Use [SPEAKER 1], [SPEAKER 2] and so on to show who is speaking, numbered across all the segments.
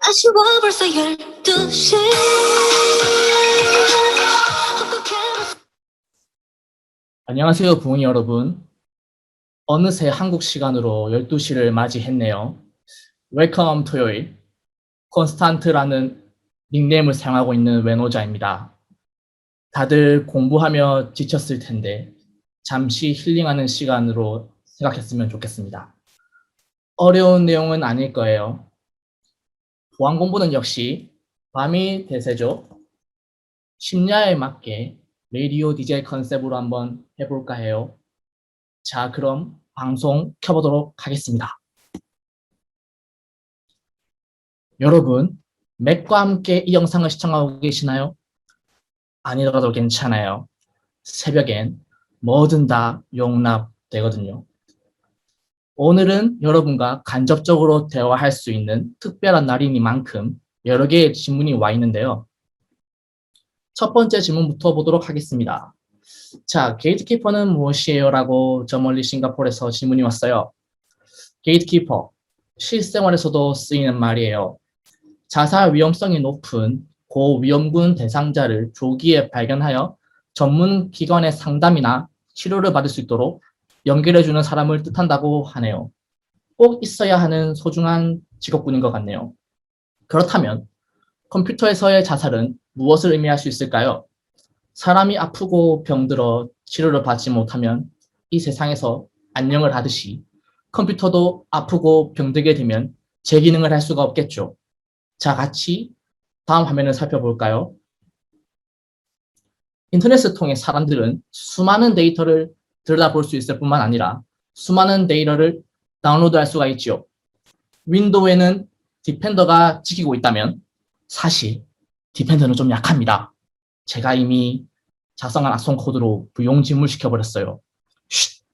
[SPEAKER 1] 아쉬워 벌써 12시.
[SPEAKER 2] 안녕하세요, 부흥이 여러분. 어느새 한국 시간으로 12시를 맞이했네요. 웰컴 토요일. 콘스탄트라는 닉네임을 사용하고 있는 외노자입니다. 다들 공부하며 지쳤을 텐데 잠시 힐링하는 시간으로 생각했으면 좋겠습니다. 어려운 내용은 아닐 거예요. 보안 공부는 역시 밤이 대세죠. 심야에 맞게 라디오 DJ 컨셉으로 한번 해볼까 해요. 자, 그럼 방송 켜보도록 하겠습니다. 여러분, 맥과 함께 이 영상을 시청하고 계시나요? 아니더라도 괜찮아요. 새벽엔 뭐든 다 용납되거든요. 오늘은 여러분과 간접적으로 대화할 수 있는 특별한 날이니만큼 여러 개의 질문이 와 있는데요. 첫 번째 질문부터 보도록 하겠습니다. 자, 게이트키퍼는 무엇이에요? 라고 저 멀리 싱가포르에서 질문이 왔어요. 게이트키퍼, 실생활에서도 쓰이는 말이에요. 자살 위험성이 높은 고위험군 대상자를 조기에 발견하여 전문 기관의 상담이나 치료를 받을 수 있도록 연결해주는 사람을 뜻한다고 하네요. 꼭 있어야 하는 소중한 직업군인 것 같네요. 그렇다면 컴퓨터에서의 자살은 무엇을 의미할 수 있을까요? 사람이 아프고 병들어 치료를 받지 못하면 이 세상에서 안녕을 하듯이 컴퓨터도 아프고 병들게 되면 재기능을 할 수가 없겠죠. 자, 같이 다음 화면을 살펴볼까요? 인터넷을 통해 사람들은 수많은 데이터를 들여다볼 수 있을 뿐만 아니라 수많은 데이터를 다운로드할 수가 있지요. 윈도우에는 디펜더가 지키고 있다면 사실 디펜더는 좀 약합니다. 제가 이미 작성한 악성 코드로 부용지물시켜버렸어요. 쉿!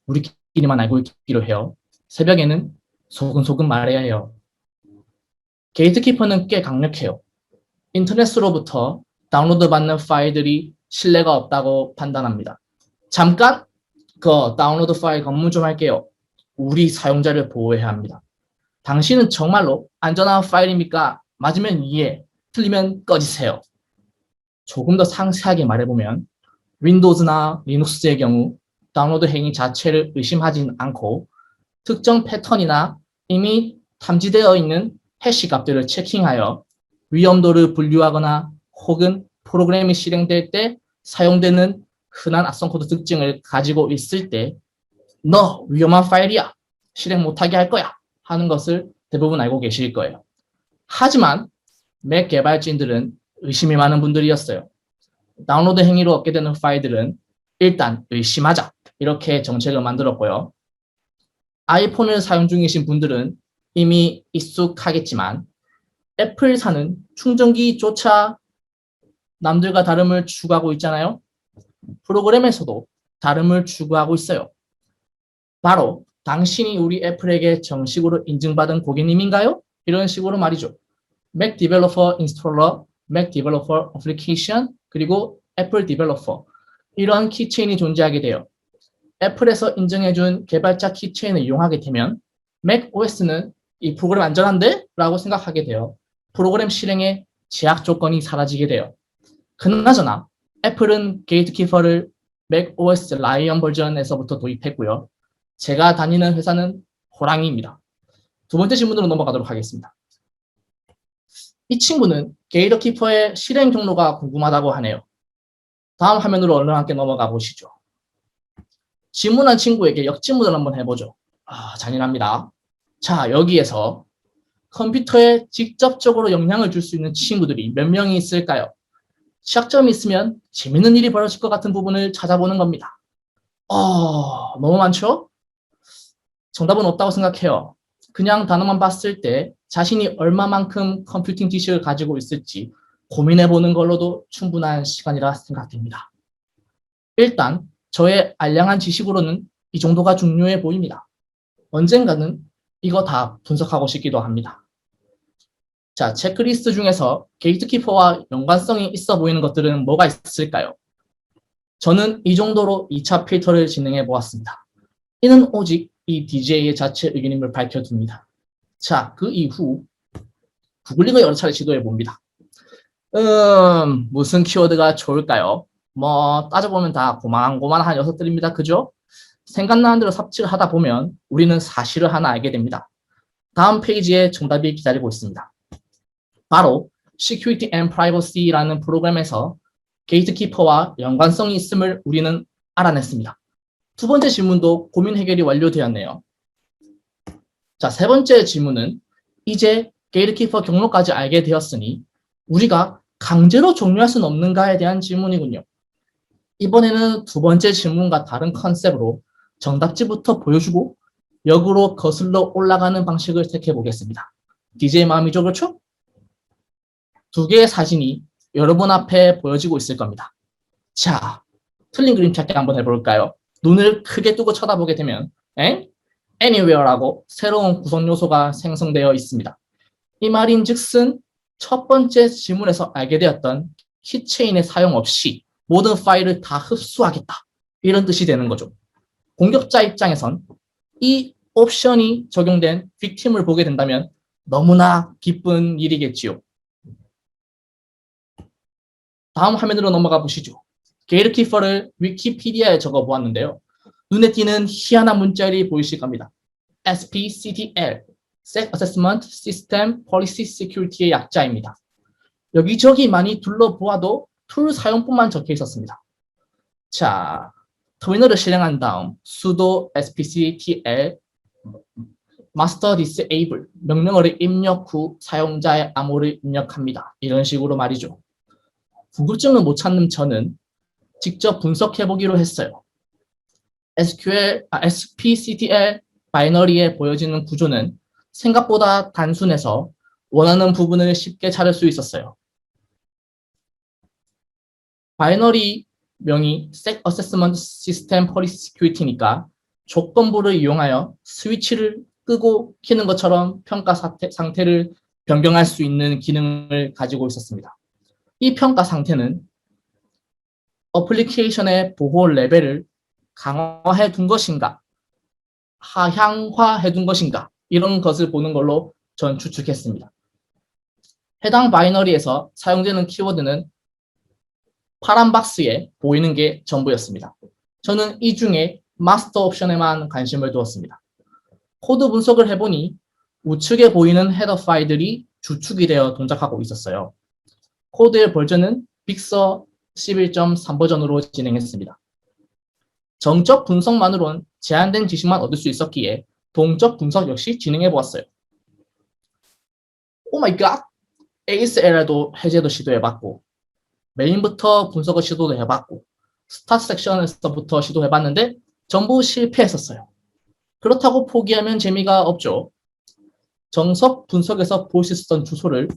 [SPEAKER 2] 우리끼리만 알고 있기로 해요. 새벽에는 소근소근 말해야 해요. 게이트키퍼는 꽤 강력해요. 인터넷으로부터 다운로드 받는 파일들이 신뢰가 없다고 판단합니다. 잠깐 그 다운로드 파일 검문 좀 할게요. 우리 사용자를 보호해야 합니다. 당신은 정말로 안전한 파일입니까? 맞으면 이해, 틀리면 꺼지세요. 조금 더 상세하게 말해보면 윈도우즈나 리눅스의 경우 다운로드 행위 자체를 의심하진 않고 특정 패턴이나 이미 탐지되어 있는 해시 값들을 체킹하여 위험도를 분류하거나 혹은 프로그램이 실행될 때 사용되는 흔한 악성 코드 특징을 가지고 있을 때 너 위험한 파일이야. 실행 못하게 할 거야. 하는 것을 대부분 알고 계실 거예요. 하지만 맥 개발진들은 의심이 많은 분들이었어요. 다운로드 행위로 얻게 되는 파일들은 일단 의심하자. 이렇게 정책을 만들었고요. 아이폰을 사용 중이신 분들은 이미 익숙하겠지만 애플사는 충전기조차 남들과 다름을 추구하고 있잖아요. 프로그램에서도 다름을 추구하고 있어요. 바로 당신이 우리 애플에게 정식으로 인증받은 고객님인가요? 이런 식으로 말이죠. Mac Developer Installer, Mac Developer Application, 그리고 애플 Developer 이런 키체인이 존재하게 돼요. 애플에서 인증해준 개발자 키체인을 이용하게 되면 Mac OS는 이 프로그램 안전한데? 라고 생각하게 돼요. 프로그램 실행에 제약 조건이 사라지게 돼요. 그나저나 애플은 게이트키퍼를 Mac OS 라이언 버전에서부터 도입했고요. 제가 다니는 회사는 호랑이입니다. 두 번째 질문으로 넘어가도록 하겠습니다. 이 친구는 게이트키퍼의 실행 경로가 궁금하다고 하네요. 다음 화면으로 얼른 함께 넘어가 보시죠. 질문한 친구에게 역질문을 한번 해보죠. 잔인합니다. 자, 여기에서 컴퓨터에 직접적으로 영향을 줄 수 있는 친구들이 몇 명이 있을까요? 시작점이 있으면 재밌는 일이 벌어질 것 같은 부분을 찾아보는 겁니다. 너무 많죠? 정답은 없다고 생각해요. 그냥 단어만 봤을 때 자신이 얼마만큼 컴퓨팅 지식을 가지고 있을지 고민해보는 걸로도 충분한 시간이라 생각됩니다. 일단 저의 알량한 지식으로는 이 정도가 중요해 보입니다. 언젠가는 이거 다 분석하고 싶기도 합니다. 자, 체크리스트 중에서 게이트키퍼와 연관성이 있어 보이는 것들은 뭐가 있을까요? 저는 이 정도로 2차 필터를 진행해 보았습니다. 이는 오직 이 DJ의 자체 의견임을 밝혀둡니다. 자, 그 이후 구글링을 여러 차례 시도해 봅니다. 무슨 키워드가 좋을까요? 뭐 따져보면 다 고만고만한 녀석들입니다. 그죠? 생각나는 대로 삽질을 하다 보면 우리는 사실을 하나 알게 됩니다. 다음 페이지에 정답이 기다리고 있습니다. 바로 Security and Privacy라는 프로그램에서 게이트키퍼와 연관성이 있음을 우리는 알아냈습니다. 두 번째 질문도 고민 해결이 완료되었네요. 자, 세 번째 질문은 이제 게이트키퍼 경로까지 알게 되었으니 우리가 강제로 종료할 수는 없는가에 대한 질문이군요. 이번에는 두 번째 질문과 다른 컨셉으로 정답지부터 보여주고 역으로 거슬러 올라가는 방식을 택해 보겠습니다. DJ 마음이죠, 그렇죠? 두 개의 사진이 여러분 앞에 보여지고 있을 겁니다. 자, 틀린 그림 찾기 한번 해볼까요? 눈을 크게 뜨고 쳐다보게 되면 Anywhere라고 새로운 구성 요소가 생성되어 있습니다. 이 말인즉슨 첫 번째 질문에서 알게 되었던 키체인의 사용 없이 모든 파일을 다 흡수하겠다. 이런 뜻이 되는 거죠. 공격자 입장에선 이 옵션이 적용된 빅팀을 보게 된다면 너무나 기쁜 일이겠지요. 다음 화면으로 넘어가 보시죠. 게이트키퍼를 위키피디아에 적어 보았는데요. 눈에 띄는 희한한 문자열이 보이실 겁니다. SPCTL, Set Assessment System Policy Security의 약자입니다. 여기저기 많이 둘러보아도 툴 사용뿐만 적혀 있었습니다. 자, 터미널을 실행한 다음 sudo spctl master disable 명령어를 입력 후 사용자의 암호를 입력합니다. 이런 식으로 말이죠. 궁금증을 못 찾는 저는 직접 분석해보기로 했어요. SPCTL 바이너리에 보여지는 구조는 생각보다 단순해서 원하는 부분을 쉽게 찾을 수 있었어요. 바이너리 명이 Set Assessment System Policy Security니까 조건부를 이용하여 스위치를 끄고 켜는 것처럼 평가 상태를 변경할 수 있는 기능을 가지고 있었습니다. 이 평가 상태는 어플리케이션의 보호 레벨을 강화해 둔 것인가, 하향화해 둔 것인가, 이런 것을 보는 걸로 전 추측했습니다. 해당 바이너리에서 사용되는 키워드는 파란 박스에 보이는 게 전부였습니다. 저는 이 중에 마스터 옵션에만 관심을 두었습니다. 코드 분석을 해보니 우측에 보이는 헤더 파일들이 주축이 되어 동작하고 있었어요. 코드의 버전은 빅서 11.3 버전으로 진행했습니다. 정적 분석만으로는 제한된 지식만 얻을 수 있었기에 동적 분석 역시 진행해보았어요. 오 마이 갓! ASLR도 해제도 시도해봤고 메인부터 분석을 시도도 해봤고 스타트 섹션에서부터 시도해봤는데 전부 실패했었어요. 그렇다고 포기하면 재미가 없죠. 정석 분석에서 볼 수 있었던 주소를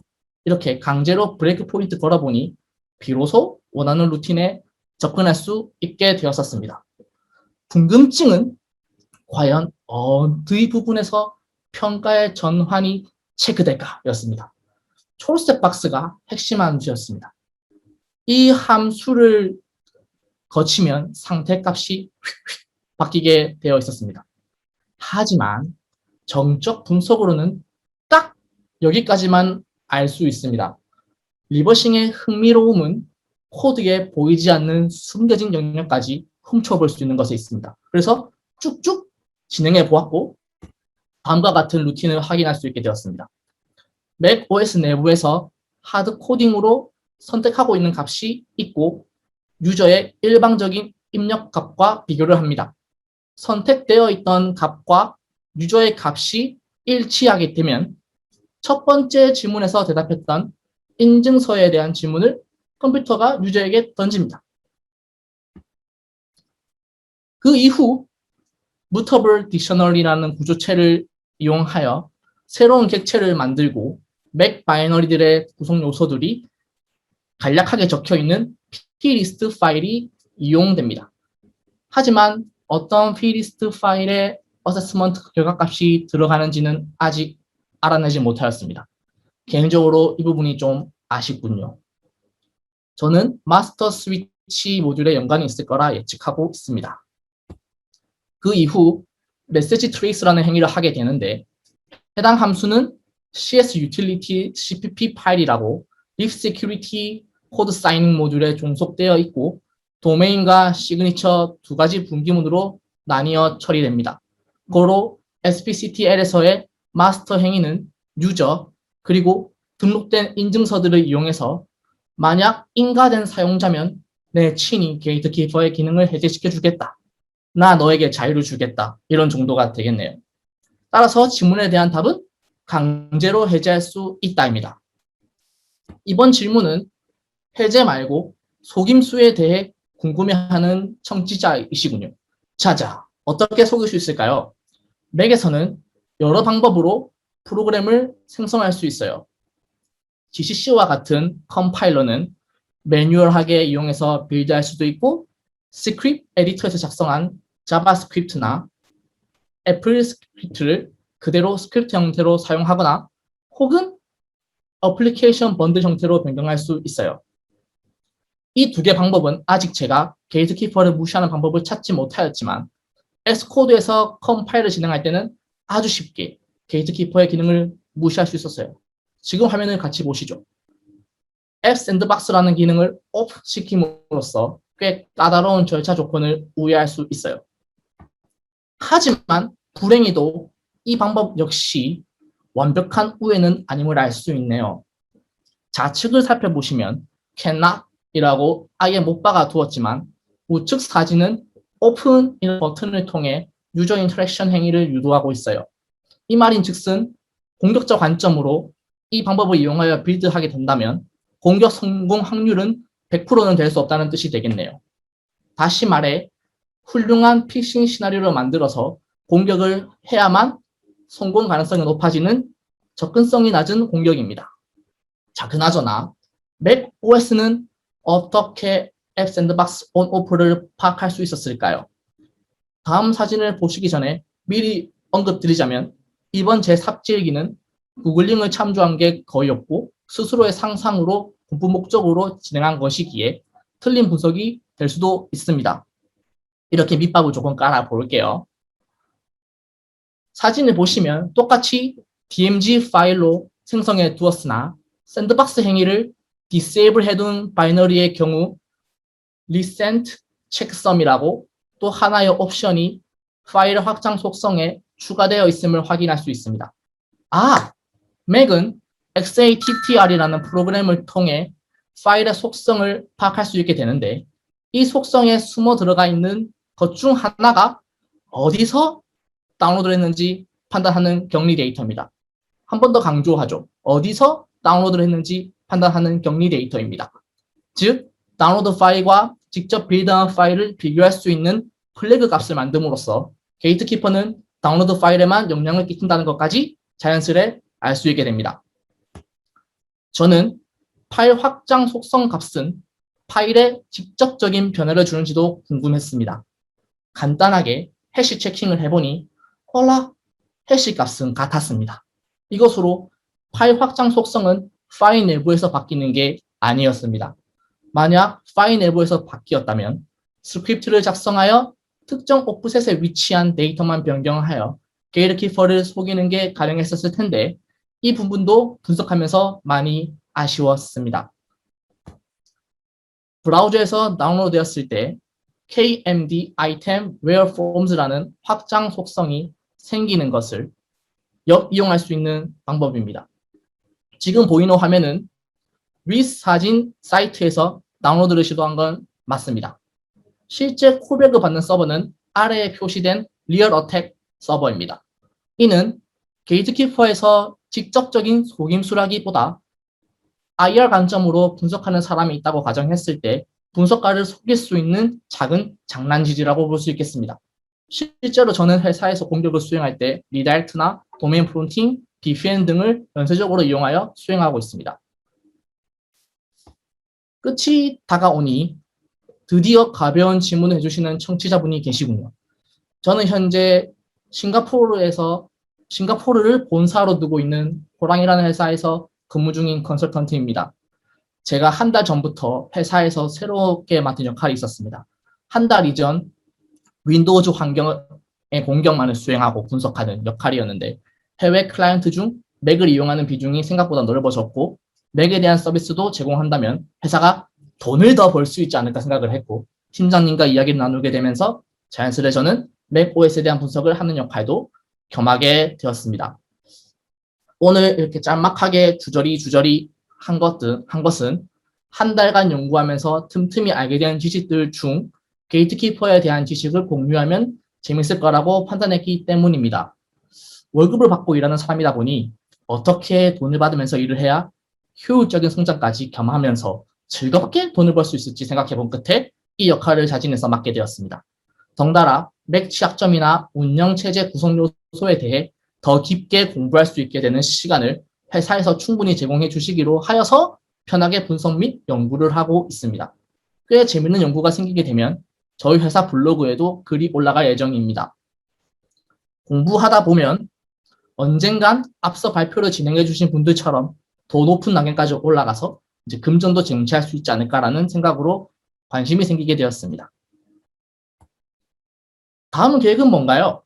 [SPEAKER 2] 이렇게 강제로 브레이크 포인트 걸어보니 비로소 원하는 루틴에 접근할 수 있게 되었었습니다. 궁금증은 과연 어느 부분에서 평가의 전환이 체크될까 였습니다. 초록색 박스가 핵심 함수였습니다. 이 함수를 거치면 상태값이 바뀌게 되어 있었습니다. 하지만 정적 분석으로는 딱 여기까지만 알 수 있습니다. 리버싱의 흥미로움은 코드에 보이지 않는 숨겨진 영역까지 훔쳐볼 수 있는 것에 있습니다. 그래서 쭉쭉 진행해 보았고 다음과 같은 루틴을 확인할 수 있게 되었습니다. macOS 내부에서 하드 코딩으로 선택하고 있는 값이 있고 유저의 일방적인 입력 값과 비교를 합니다. 선택되어 있던 값과 유저의 값이 일치하게 되면 첫 번째 질문에서 대답했던 인증서에 대한 질문을 컴퓨터가 유저에게 던집니다. 그 이후 mutable dictionary라는 구조체를 이용하여 새로운 객체를 만들고 맥 바이너리들의 구성 요소들이 간략하게 적혀있는 plist 파일이 이용됩니다. 하지만 어떤 plist 파일에 어세스먼트 결과값이 들어가는지는 아직 알아내지 못하였습니다. 개인적으로 이 부분이 좀 아쉽군요. 저는 마스터 스위치 모듈에 연관이 있을 거라 예측하고 있습니다. 그 이후 메시지 트레이스라는 행위를 하게 되는데 해당 함수는 CS utility cpp 파일이라고 if security 코드 사이닝 모듈에 종속되어 있고 도메인과 시그니처 두 가지 분기문으로 나뉘어 처리됩니다. 고로 SPCTL에서의 마스터 행위는 유저 그리고 등록된 인증서들을 이용해서 만약 인가된 사용자면 내 친히 게이트키퍼의 기능을 해제시켜 주겠다. 나 너에게 자유를 주겠다. 이런 정도가 되겠네요. 따라서 질문에 대한 답은 강제로 해제할 수 있다입니다. 이번 질문은 해제 말고 속임수에 대해 궁금해하는 청취자이시군요. 자자, 어떻게 속일 수 있을까요? 맥에서는 여러 방법으로 프로그램을 생성할 수 있어요. GCC와 같은 컴파일러는 매뉴얼하게 이용해서 빌드할 수도 있고 스크립트 에디터에서 작성한 자바스크립트나 애플 스크립트를 그대로 스크립트 형태로 사용하거나 혹은 어플리케이션 번들 형태로 변경할 수 있어요. 이 두 개 방법은 아직 제가 게이트키퍼를 무시하는 방법을 찾지 못하였지만 X코드에서 컴파일을 진행할 때는 아주 쉽게 게이트키퍼의 기능을 무시할 수 있었어요. 지금 화면을 같이 보시죠. 앱 샌드박스라는 기능을 오프 시킴으로써 꽤 까다로운 절차 조건을 우회할 수 있어요. 하지만 불행히도 이 방법 역시 완벽한 우회는 아님을 알 수 있네요. 좌측을 살펴보시면 cannot 이라고 아예 못 박아 두었지만 우측 사진은 오픈 이라는 버튼을 통해 유저 인터랙션 행위를 유도하고 있어요. 이 말인 즉슨 공격자 관점으로 이 방법을 이용하여 빌드하게 된다면 공격 성공 확률은 100%는 될 수 없다는 뜻이 되겠네요. 다시 말해 훌륭한 피싱 시나리오를 만들어서 공격을 해야만 성공 가능성이 높아지는 접근성이 낮은 공격입니다. 자, 그나저나 맥 OS는 어떻게 앱 샌드박스 온 오프를 파악할 수 있었을까요? 다음 사진을 보시기 전에 미리 언급드리자면 이번 제 삽질기는 구글링을 참조한 게 거의 없고 스스로의 상상으로 공부 목적으로 진행한 것이기에 틀린 분석이 될 수도 있습니다. 이렇게 밑밥을 조금 깔아 볼게요. 사진을 보시면 똑같이 DMG 파일로 생성해 두었으나 샌드박스 행위를 디세이블 해둔 바이너리의 경우 recent checksum이라고 또 하나의 옵션이 파일 확장 속성에 추가되어 있음을 확인할 수 있습니다. 맥은 XATTR이라는 프로그램을 통해 파일의 속성을 파악할 수 있게 되는데 이 속성에 숨어 들어가 있는 것 중 하나가 어디서 다운로드를 했는지 판단하는 격리 데이터입니다. 한 번 더 강조하죠. 어디서 다운로드를 했는지 판단하는 격리 데이터입니다. 즉, 다운로드 파일과 직접 빌드한 파일을 비교할 수 있는 플래그 값을 만듦으로써 게이트키퍼는 다운로드 파일에만 영향을 끼친다는 것까지 자연스레 알 수 있게 됩니다. 저는 파일 확장 속성 값은 파일에 직접적인 변화를 주는지도 궁금했습니다. 간단하게 해시 체킹을 해보니 헐라 해시 값은 같았습니다. 이것으로 파일 확장 속성은 파일 내부에서 바뀌는 게 아니었습니다. 만약 파일 내부에서 바뀌었다면 스크립트를 작성하여 특정 오프셋에 위치한 데이터만 변경하여 게이트키퍼를 속이는 게 가능했었을 텐데 이 부분도 분석하면서 많이 아쉬웠습니다. 브라우저에서 다운로드되었을 때 KMD item where forms라는 확장 속성이 생기는 것을 역이용할 수 있는 방법입니다. 지금 보이는 화면은 위스 사진 사이트에서 다운로드를 시도한 건 맞습니다. 실제 콜백을 받는 서버는 아래에 표시된 리얼 어택 서버입니다. 이는 게이트키퍼에서 직접적인 속임수라기보다 IR 관점으로 분석하는 사람이 있다고 가정했을 때 분석가를 속일 수 있는 작은 장난질이라고 볼 수 있겠습니다. 실제로 저는 회사에서 공격을 수행할 때 리다이렉트나 도메인 프론팅, VPN 등을 연쇄적으로 이용하여 수행하고 있습니다. 끝이 다가오니 드디어 가벼운 질문을 해주시는 청취자분이 계시군요. 저는 현재 싱가포르를 본사로 두고 있는 호랑이라는 회사에서 근무 중인 컨설턴트입니다. 제가 한 달 전부터 회사에서 새롭게 맡은 역할이 있었습니다. 한 달 이전 윈도우즈 환경을 공격만을 수행하고 분석하는 역할이었는데 해외 클라이언트 중 맥을 이용하는 비중이 생각보다 넓어졌고 맥에 대한 서비스도 제공한다면 회사가 돈을 더 벌 수 있지 않을까 생각을 했고 팀장님과 이야기를 나누게 되면서 자연스레 저는 맥 OS에 대한 분석을 하는 역할도 겸하게 되었습니다. 오늘 이렇게 짤막하게 주저리 한 것은 한 달간 연구하면서 틈틈이 알게 된 지식들 중 게이트키퍼에 대한 지식을 공유하면 재밌을 거라고 판단했기 때문입니다. 월급을 받고 일하는 사람이다 보니 어떻게 돈을 받으면서 일을 해야 효율적인 성장까지 겸하면서 즐겁게 돈을 벌 수 있을지 생각해 본 끝에 이 역할을 자진해서 맡게 되었습니다. 덩달아 맥 취약점이나 운영체제 구성 요소에 대해 더 깊게 공부할 수 있게 되는 시간을 회사에서 충분히 제공해 주시기로 하여서 편하게 분석 및 연구를 하고 있습니다. 꽤 재밌는 연구가 생기게 되면 저희 회사 블로그에도 글이 올라갈 예정입니다. 공부하다 보면 언젠간 앞서 발표를 진행해 주신 분들처럼 더 높은 단계까지 올라가서 이제 금전도 쟁취할 수 있지 않을까라는 생각으로 관심이 생기게 되었습니다. 다음 계획은 뭔가요?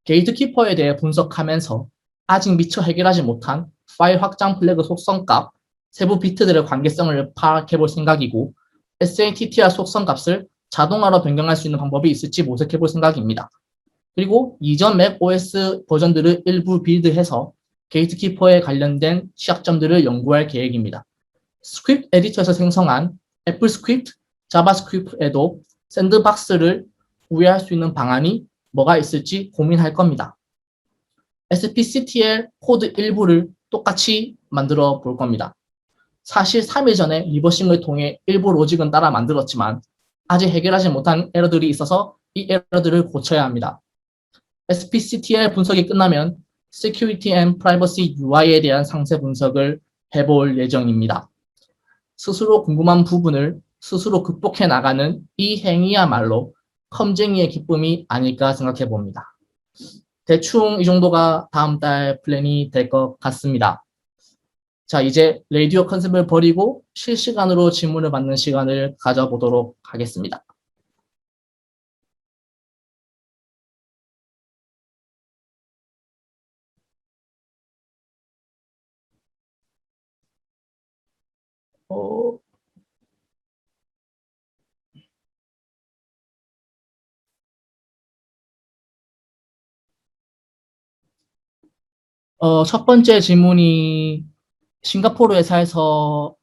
[SPEAKER 2] 게이트키퍼에 대해 분석하면서 아직 미처 해결하지 못한 파일 확장 플래그 속성값, 세부 비트들의 관계성을 파악해 볼 생각이고 SATTR 속성값을 자동화로 변경할 수 있는 방법이 있을지 모색해 볼 생각입니다. 그리고 이전 맥OS 버전들을 일부 빌드해서 게이트키퍼에 관련된 취약점들을 연구할 계획입니다. 스크립트 에디터에서 생성한 애플 스크립트, 자바스크립트에도 샌드박스를 구현할 수 있는 방안이 뭐가 있을지 고민할 겁니다. SPCTL 코드 일부를 똑같이 만들어 볼 겁니다. 사실 3일 전에 리버싱을 통해 일부 로직은 따라 만들었지만 아직 해결하지 못한 에러들이 있어서 이 에러들을 고쳐야 합니다. SPCTL 분석이 끝나면 Security and Privacy UI에 대한 상세 분석을 해볼 예정입니다. 스스로 궁금한 부분을 스스로 극복해 나가는 이 행위야말로 컴쟁이의 기쁨이 아닐까 생각해 봅니다. 대충 이 정도가 다음 달 플랜이 될 것 같습니다. 자, 이제 라디오 컨셉을 버리고 실시간으로 질문을 받는 시간을 가져보도록 하겠습니다. 첫 번째 질문이 싱가포르 회사는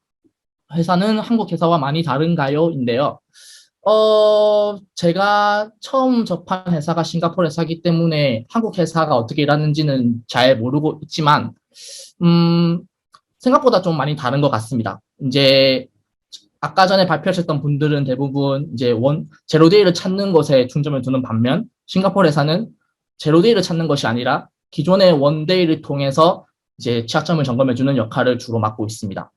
[SPEAKER 2] 한국 회사와 많이 다른가요? 인데요. 제가 처음 접한 회사가 싱가포르 회사이기 때문에 한국 회사가 어떻게 일하는지는 잘 모르고 있지만, 생각보다 좀 많이 다른 것 같습니다. 이제 아까 전에 발표하셨던 분들은 대부분 이제 제로데이를 찾는 것에 중점을 두는 반면 싱가포르 회사는 제로데이를 찾는 것이 아니라 기존의 원데이를 통해서 이제 취약점을 점검해 주는 역할을 주로 맡고 있습니다.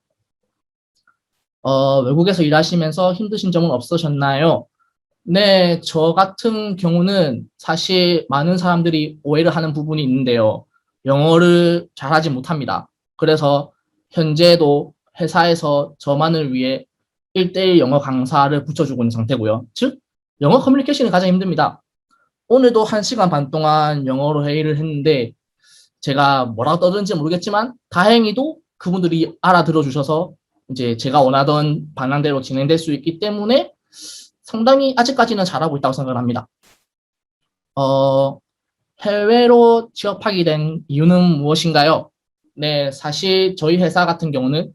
[SPEAKER 2] 외국에서 일하시면서 힘드신 점은 없으셨나요? 네, 저 같은 경우는 사실 많은 사람들이 오해를 하는 부분이 있는데요. 영어를 잘하지 못합니다. 그래서 현재도 회사에서 저만을 위해 1대1 영어 강사를 붙여주고 있는 상태고요. 즉, 영어 커뮤니케이션이 가장 힘듭니다. 오늘도 1시간 반 동안 영어로 회의를 했는데 제가 뭐라고 떠드는지 모르겠지만 다행히도 그분들이 알아들어 주셔서 이제 제가 원하던 방향대로 진행될 수 있기 때문에 상당히 아직까지는 잘하고 있다고 생각을 합니다. 해외로 취업하게 된 이유는 무엇인가요? 네, 사실 저희 회사 같은 경우는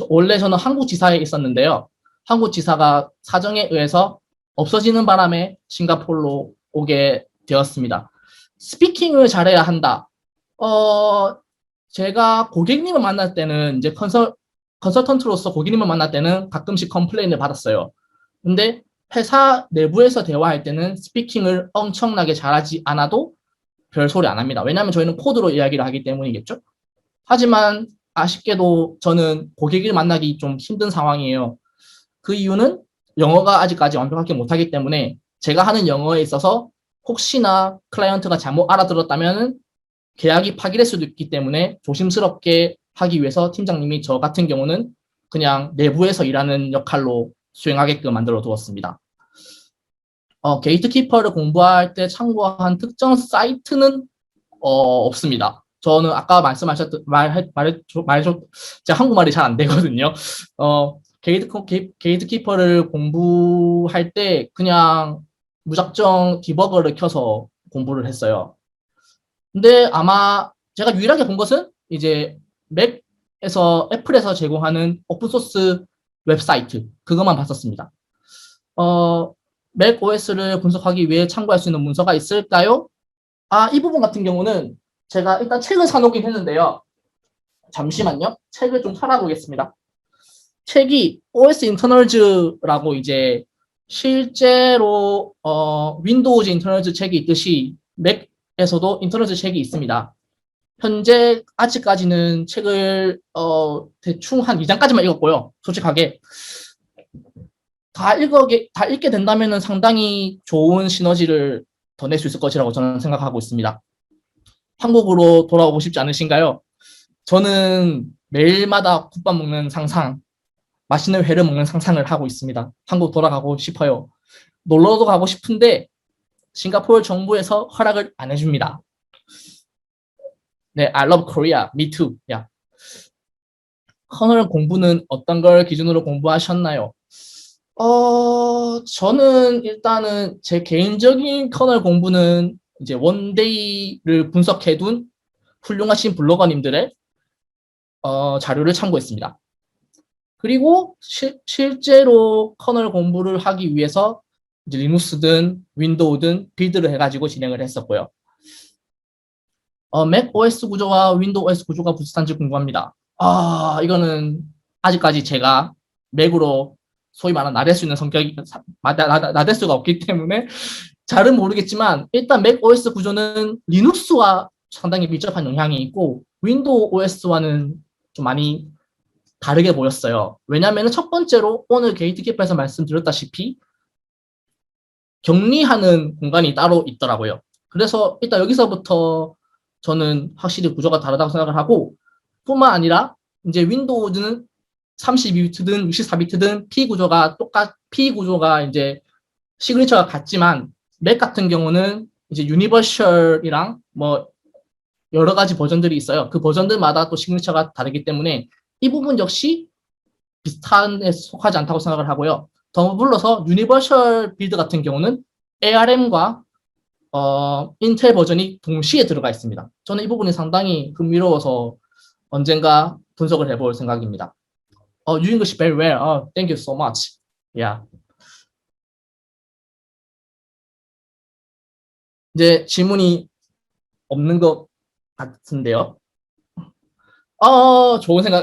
[SPEAKER 2] 원래 저는 한국 지사에 있었는데요. 한국 지사가 사정에 의해서 없어지는 바람에 싱가포르로 오게 되었습니다. 스피킹을 잘해야 한다. 제가 고객님을 만날 때는 이제 컨설턴트로서 고객님을 만날 때는 가끔씩 컴플레인을 받았어요. 근데 회사 내부에서 대화할 때는 스피킹을 엄청나게 잘하지 않아도 별 소리 안 합니다. 왜냐하면 저희는 코드로 이야기를 하기 때문이겠죠. 하지만 아쉽게도 저는 고객을 만나기 좀 힘든 상황이에요. 그 이유는 영어가 아직까지 완벽하게 못하기 때문에 제가 하는 영어에 있어서 혹시나 클라이언트가 잘못 알아들었다면 계약이 파기될 수도 있기 때문에 조심스럽게 하기 위해서 팀장님이 저 같은 경우는 그냥 내부에서 일하는 역할로 수행하게끔 만들어 두었습니다. 게이트키퍼를 공부할 때 참고한 특정 사이트는 없습니다. 저는 아까 제가 한국말이 잘 안 되거든요. 게이트키퍼를 공부할 때 그냥 무작정 디버거를 켜서 공부를 했어요. 근데 아마 제가 유일하게 본 것은 이제 애플에서 제공하는 오픈소스 웹사이트 그것만 봤었습니다. 어, 맥 OS를 분석하기 위해 참고할 수 있는 문서가 있을까요? 이 부분 같은 경우는 제가 일단 책을 사놓긴 했는데요. 잠시만요. 책을 좀 찾아보겠습니다. 책이 OS 인터널즈라고 이제 실제로 윈도우즈 인터널즈 책이 있듯이 맥에서도 인터널즈 책이 있습니다. 현재 아직까지는 책을 대충 한 2장까지만 읽었고요. 솔직하게 다 읽게 된다면 상당히 좋은 시너지를 더 낼 수 있을 것이라고 저는 생각하고 있습니다. 한국으로 돌아오고 싶지 않으신가요? 저는 매일마다 국밥 먹는 상상, 맛있는 회를 먹는 상상을 하고 있습니다. 한국 돌아가고 싶어요. 놀러도 가고 싶은데 싱가포르 정부에서 허락을 안 해줍니다. 네, I love Korea. Me too. 야. 커널 공부는 어떤 걸 기준으로 공부하셨나요? 저는 일단은 제 개인적인 커널 공부는 이제 원데이를 분석해둔 훌륭하신 블로거님들의 자료를 참고했습니다. 그리고 실제로 커널 공부를 하기 위해서 이제 리눅스든 윈도우든 빌드를 해가지고 진행을 했었고요. 맥 OS 구조와 윈도우 OS 구조가 비슷한지 궁금합니다. 이거는 아직까지 제가 맥으로 소위 말하는 나댈 수 있는 성격이 나댈 수가 없기 때문에 잘은 모르겠지만 일단 맥 OS 구조는 리눅스와 상당히 밀접한 영향이 있고 윈도우 OS와는 좀 많이 다르게 보였어요. 왜냐하면 첫 번째로 오늘 게이트키퍼에서 말씀드렸다시피 격리하는 공간이 따로 있더라고요. 그래서 일단 여기서부터 저는 확실히 구조가 다르다고 생각을 하고 뿐만 아니라 이제 윈도우즈는 32비트든 64비트든 P 구조가 이제 시그니처가 같지만 맥 같은 경우는 이제 유니버셜이랑 뭐 여러 가지 버전들이 있어요. 그 버전들마다 또 시그니처가 다르기 때문에 이 부분 역시 비슷한에 속하지 않다고 생각을 하고요. 더불어서 유니버셜 빌드 같은 경우는 ARM과 인텔 버전이 동시에 들어가 있습니다. 저는 이 부분이 상당히 흥미로워서 언젠가 분석을 해볼 생각입니다. You English very well. Thank you so much. Yeah. 이제 질문이 없는 것 같은데요.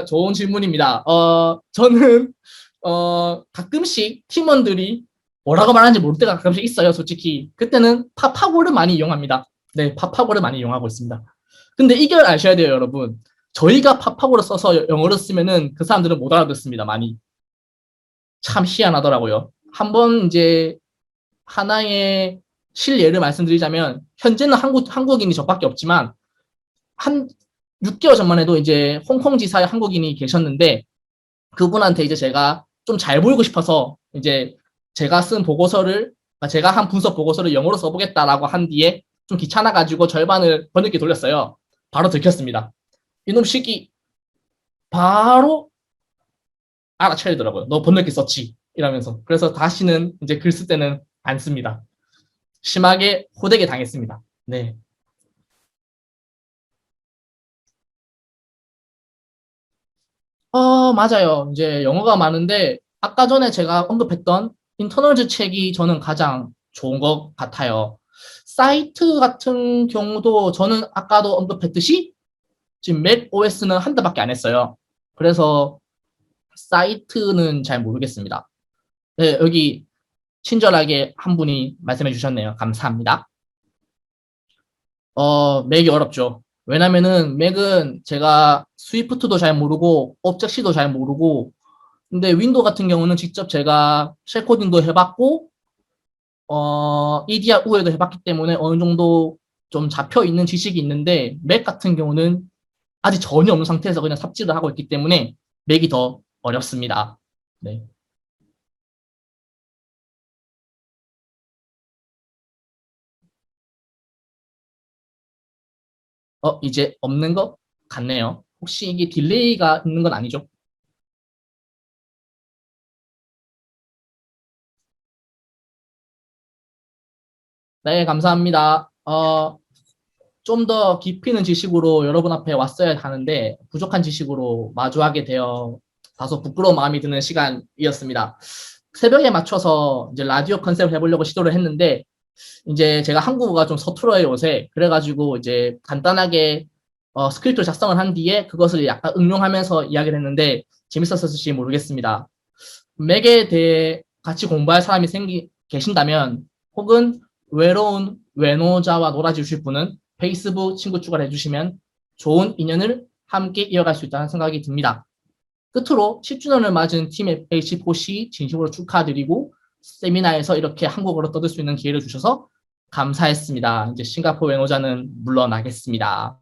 [SPEAKER 2] 좋은 질문입니다. 저는, 가끔씩 팀원들이 뭐라고 말하는지 모를 때가 가끔씩 있어요, 솔직히. 그때는 파파고를 많이 이용합니다. 네, 파파고를 많이 이용하고 있습니다. 근데 이걸 아셔야 돼요, 여러분. 저희가 파파고를 써서 영어를 쓰면은 그 사람들은 못 알아듣습니다, 많이. 참 희한하더라고요. 한번 이제 하나의 실예를 말씀드리자면, 현재는 한국인이 저밖에 없지만, 한 6개월 전만 해도 이제 홍콩 지사의 한국인이 계셨는데 그분한테 이제 제가 좀 잘 보이고 싶어서 이제 제가 쓴 보고서를 제가 한 분석 보고서를 영어로 써보겠다라고 한 뒤에 좀 귀찮아가지고 절반을 번역기 돌렸어요. 바로 들켰습니다. 이놈 시기 바로 알아차리더라고요. 너 번역기 썼지? 이러면서. 그래서 다시는 이제 글 쓸 때는 안 씁니다. 심하게 호되게 당했습니다. 네. 맞아요. 이제 영어가 많은데 아까 전에 제가 언급했던 인터널즈 책이 저는 가장 좋은 것 같아요. 사이트 같은 경우도 저는 아까도 언급했듯이 지금 맥 OS는 한 달밖에 안 했어요. 그래서 사이트는 잘 모르겠습니다. 네, 여기 친절하게 한 분이 말씀해 주셨네요. 감사합니다. 맥이 어렵죠. 왜냐면은 맥은 제가 스위프트도 잘 모르고 옵젝시도 잘 모르고 근데 윈도우 같은 경우는 직접 제가 쉘 코딩도 해봤고 EDR 우회도 해봤기 때문에 어느 정도 좀 잡혀 있는 지식이 있는데 맥 같은 경우는 아직 전혀 없는 상태에서 그냥 삽질을 하고 있기 때문에 맥이 더 어렵습니다. 네. 이제 없는 것 같네요. 혹시 이게 딜레이가 있는 건 아니죠? 네, 감사합니다. 좀 더 깊이 있는 지식으로 여러분 앞에 왔어야 하는데 부족한 지식으로 마주하게 되어 다소 부끄러운 마음이 드는 시간이었습니다. 새벽에 맞춰서 이제 라디오 컨셉을 해보려고 시도를 했는데 이제 제가 한국어가 좀 서툴어요 요새. 그래가지고 이제 간단하게 스크립트 작성을 한 뒤에 그것을 약간 응용하면서 이야기를 했는데 재밌었을지 모르겠습니다. 맥에 대해 같이 공부할 사람이 계신다면 혹은 외로운 외노자와 놀아주실 분은 페이스북 친구 추가를 해주시면 좋은 인연을 함께 이어갈 수 있다는 생각이 듭니다. 끝으로 10주년을 맞은 팀 FH4C 진심으로 축하드리고 세미나에서 이렇게 한국어로 떠들 수 있는 기회를 주셔서 감사했습니다. 이제 싱가포르 외노자는 물러나겠습니다.